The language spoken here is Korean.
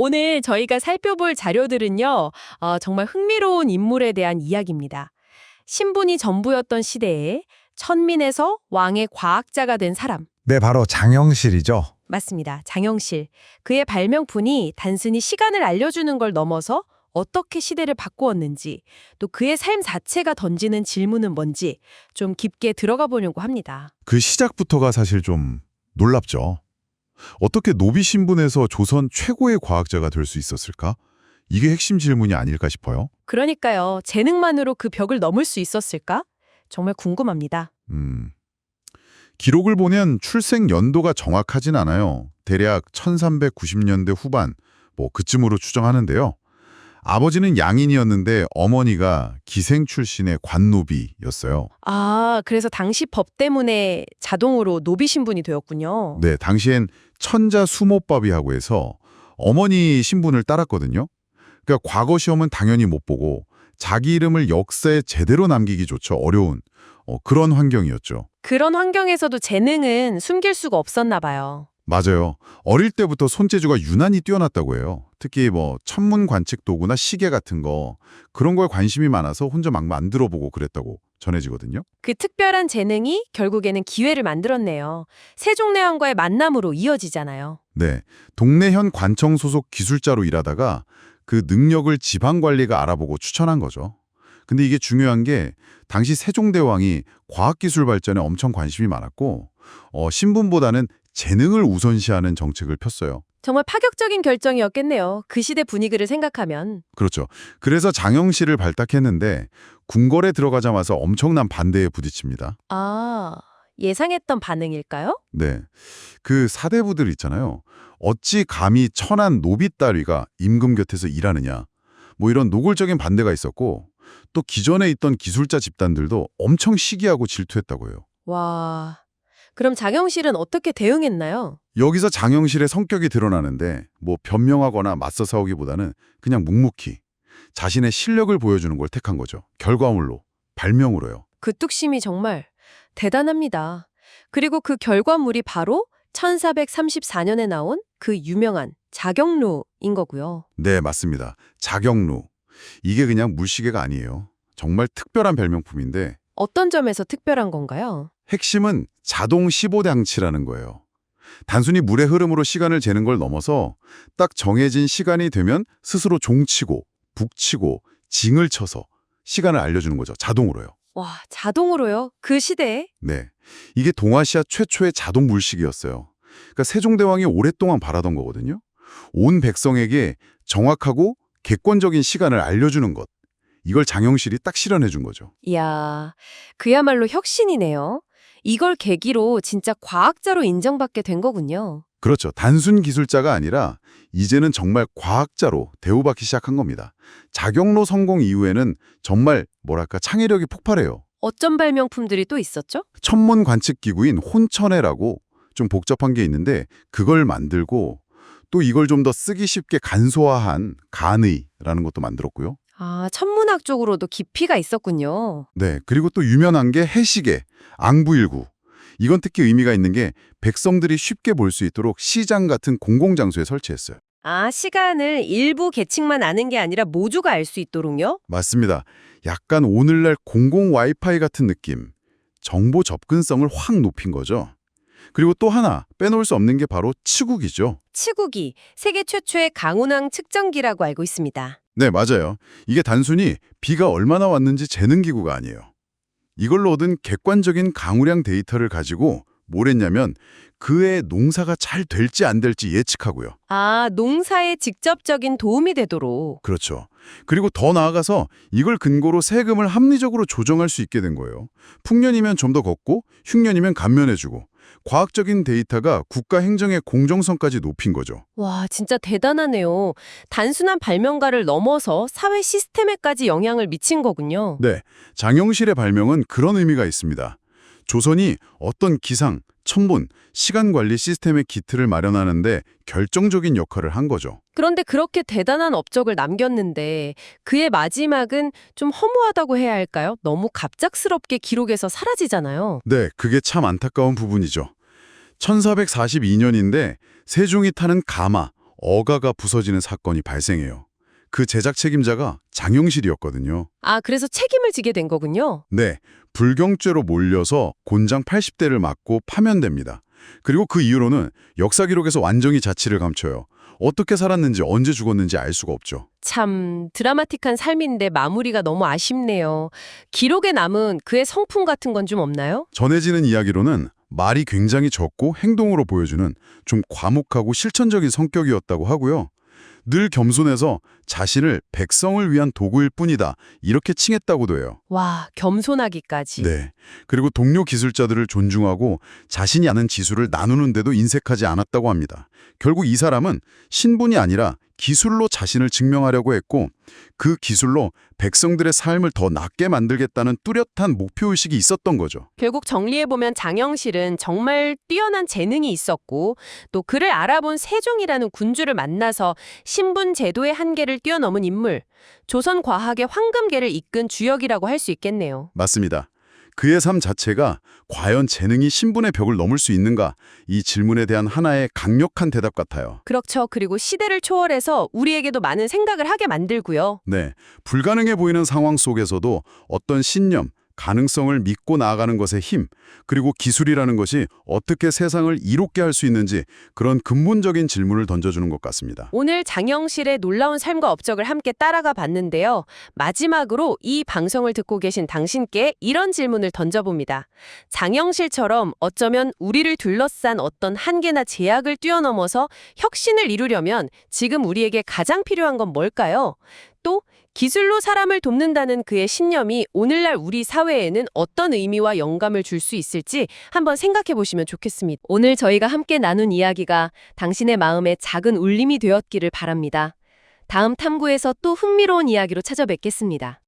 오늘 저희가 살펴볼 자료들은요, 정말 흥미로운 인물에 대한 이야기입니다. 신분이 전부였던 시대에 천민에서 왕의 과학자가 된 사람. 네, 바로 장영실이죠. 맞습니다. 장영실. 그의 발명품이 단순히 시간을 알려주는 걸 넘어서 어떻게 시대를 바꾸었는지, 또 그의 삶 자체가 던지는 질문은 뭔지 좀 깊게 들어가 보려고 합니다. 그 시작부터가 사실 좀 놀랍죠. 어떻게 노비 신분에서 조선 최고의 과학자가 될 수 있었을까? 이게 핵심 질문이 아닐까 싶어요. 그러니까요, 재능만으로 그 벽을 넘을 수 있었을까? 정말 궁금합니다. 기록을 보면 출생 연도가 정확하진 않아요. 대략 1390년대 후반, 그쯤으로 추정하는데요. 아버지는 양인이었는데 어머니가 기생 출신의 관노비였어요. 아, 그래서 당시 법 때문에 자동으로 노비 신분이 되었군요. 네, 당시엔 천자수모법이라고 해서 어머니 신분을 따랐거든요. 그러니까 과거 시험은 당연히 못 보고 자기 이름을 역사에 제대로 남기기조차 어려운 그런 환경이었죠. 그런 환경에서도 재능은 숨길 수가 없었나 봐요. 맞아요. 어릴 때부터 손재주가 유난히 뛰어났다고 해요. 특히 천문 관측 도구나 시계 같은 거 그런 거에 관심이 많아서 혼자 막 만들어보고 그랬다고 전해지거든요. 그 특별한 재능이 결국에는 기회를 만들었네요. 세종대왕과의 만남으로 이어지잖아요. 네, 동래현 관청 소속 기술자로 일하다가 그 능력을 지방관리가 알아보고 추천한 거죠. 근데 이게 중요한 게 당시 세종대왕이 과학기술 발전에 엄청 관심이 많았고 신분보다는 재능을 우선시하는 정책을 폈어요. 정말 파격적인 결정이었겠네요. 그 시대 분위기를 생각하면. 그렇죠. 그래서 장영실을 발탁했는데 궁궐에 들어가자마자 엄청난 반대에 부딪힙니다. 아, 예상했던 반응일까요? 네, 그 사대부들 있잖아요. 어찌 감히 천한 노비 따위가 임금 곁에서 일하느냐. 이런 노골적인 반대가 있었고 또 기존에 있던 기술자 집단들도 엄청 시기하고 질투했다고 해요. 와, 그럼 장영실은 어떻게 대응했나요? 여기서 장영실의 성격이 드러나는데 변명하거나 맞서 싸우기보다는 그냥 묵묵히 자신의 실력을 보여주는 걸 택한 거죠. 결과물로, 발명으로요. 그 뚝심이 정말 대단합니다. 그리고 그 결과물이 바로 1434년에 나온 그 유명한 자경루인 거고요. 네, 맞습니다. 자경루. 이게 그냥 물시계가 아니에요. 정말 특별한 발명품인데 어떤 점에서 특별한 건가요? 핵심은 자동 15장치라는 거예요. 단순히 물의 흐름으로 시간을 재는 걸 넘어서 딱 정해진 시간이 되면 스스로 종치고 북치고 징을 쳐서 시간을 알려주는 거죠. 자동으로요. 와, 자동으로요? 그 시대에? 네, 이게 동아시아 최초의 자동 물시계였어요. 그러니까 세종대왕이 오랫동안 바라던 거거든요. 온 백성에게 정확하고 객관적인 시간을 알려주는 것. 이걸 장영실이 딱 실현해 준 거죠. 이야, 그야말로 혁신이네요. 이걸 계기로 진짜 과학자로 인정받게 된 거군요. 그렇죠. 단순 기술자가 아니라 이제는 정말 과학자로 대우받기 시작한 겁니다. 자경로 성공 이후에는 정말 창의력이 폭발해요. 어쩐 발명품들이 또 있었죠? 천문 관측 기구인 혼천해라고 좀 복잡한 게 있는데 그걸 만들고 또 이걸 좀 더 쓰기 쉽게 간소화한 간의라는 것도 만들었고요. 아, 천문학 쪽으로도 깊이가 있었군요. 네, 그리고 또 유명한 게 해시계, 앙부일구. 이건 특히 의미가 있는 게 백성들이 쉽게 볼 수 있도록 시장 같은 공공장소에 설치했어요. 아, 시간을 일부 계층만 아는 게 아니라 모두가 알 수 있도록요? 맞습니다. 약간 오늘날 공공 와이파이 같은 느낌. 정보 접근성을 확 높인 거죠. 그리고 또 하나 빼놓을 수 없는 게 바로 치국이죠. 치국이 세계 최초의 강운항 측정기라고 알고 있습니다. 네, 맞아요. 이게 단순히 비가 얼마나 왔는지 재는 기구가 아니에요. 이걸로 얻은 객관적인 강우량 데이터를 가지고 뭘 했냐면 그의 농사가 잘 될지 안 될지 예측하고요. 아, 농사에 직접적인 도움이 되도록. 그렇죠. 그리고 더 나아가서 이걸 근거로 세금을 합리적으로 조정할 수 있게 된 거예요. 풍년이면 좀 더 걷고 흉년이면 감면해주고 과학적인 데이터가 국가 행정의 공정성까지 높인 거죠. 와, 진짜 대단하네요. 단순한 발명가를 넘어서 사회 시스템에까지 영향을 미친 거군요. 네, 장영실의 발명은 그런 의미가 있습니다. 조선이 어떤 기상, 천문, 시간관리 시스템의 기틀을 마련하는데 결정적인 역할을 한 거죠. 그런데 그렇게 대단한 업적을 남겼는데 그의 마지막은 좀 허무하다고 해야 할까요? 너무 갑작스럽게 기록에서 사라지잖아요. 네, 그게 참 안타까운 부분이죠. 1442년인데 세종이 타는 가마, 어가가 부서지는 사건이 발생해요. 그 제작 책임자가 장영실이었거든요. 아, 그래서 책임을 지게 된 거군요. 네, 불경죄로 몰려서 곤장 80대를 맞고 파면됩니다. 그리고 그 이후로는 역사 기록에서 완전히 자취를 감춰요. 어떻게 살았는지 언제 죽었는지 알 수가 없죠. 참 드라마틱한 삶인데 마무리가 너무 아쉽네요. 기록에 남은 그의 성품 같은 건 좀 없나요? 전해지는 이야기로는 말이 굉장히 적고 행동으로 보여주는 좀 과묵하고 실천적인 성격이었다고 하고요. 늘 겸손해서 자신을 백성을 위한 도구일 뿐이다 이렇게 칭했다고도 해요. 와, 겸손하기까지. 네. 그리고 동료 기술자들을 존중하고 자신이 아는 지술을 나누는 데도 인색하지 않았다고 합니다. 결국 이 사람은 신분이 아니라 기술로 자신을 증명하려고 했고 그 기술로 백성들의 삶을 더 낫게 만들겠다는 뚜렷한 목표의식이 있었던 거죠. 결국 정리해보면 장영실은 정말 뛰어난 재능이 있었고 또 그를 알아본 세종이라는 군주를 만나서 신분 제도의 한계를 뛰어넘은 인물, 조선 과학의 황금계를 이끈 주역이라고 할 수 있겠네요. 맞습니다. 그의 삶 자체가 과연 재능이 신분의 벽을 넘을 수 있는가? 이 질문에 대한 하나의 강력한 대답 같아요. 그렇죠. 그리고 시대를 초월해서 우리에게도 많은 생각을 하게 만들고요. 네, 불가능해 보이는 상황 속에서도 어떤 신념, 가능성을 믿고 나아가는 것의 힘, 그리고 기술이라는 것이 어떻게 세상을 이롭게 할 수 있는지 그런 근본적인 질문을 던져주는 것 같습니다. 오늘 장영실의 놀라운 삶과 업적을 함께 따라가 봤는데요. 마지막으로 이 방송을 듣고 계신 당신께 이런 질문을 던져봅니다. 장영실처럼 어쩌면 우리를 둘러싼 어떤 한계나 제약을 뛰어넘어서 혁신을 이루려면 지금 우리에게 가장 필요한 건 뭘까요? 또 기술로 사람을 돕는다는 그의 신념이 오늘날 우리 사회에는 어떤 의미와 영감을 줄 수 있을지 한번 생각해 보시면 좋겠습니다. 오늘 저희가 함께 나눈 이야기가 당신의 마음에 작은 울림이 되었기를 바랍니다. 다음 탐구에서 또 흥미로운 이야기로 찾아뵙겠습니다.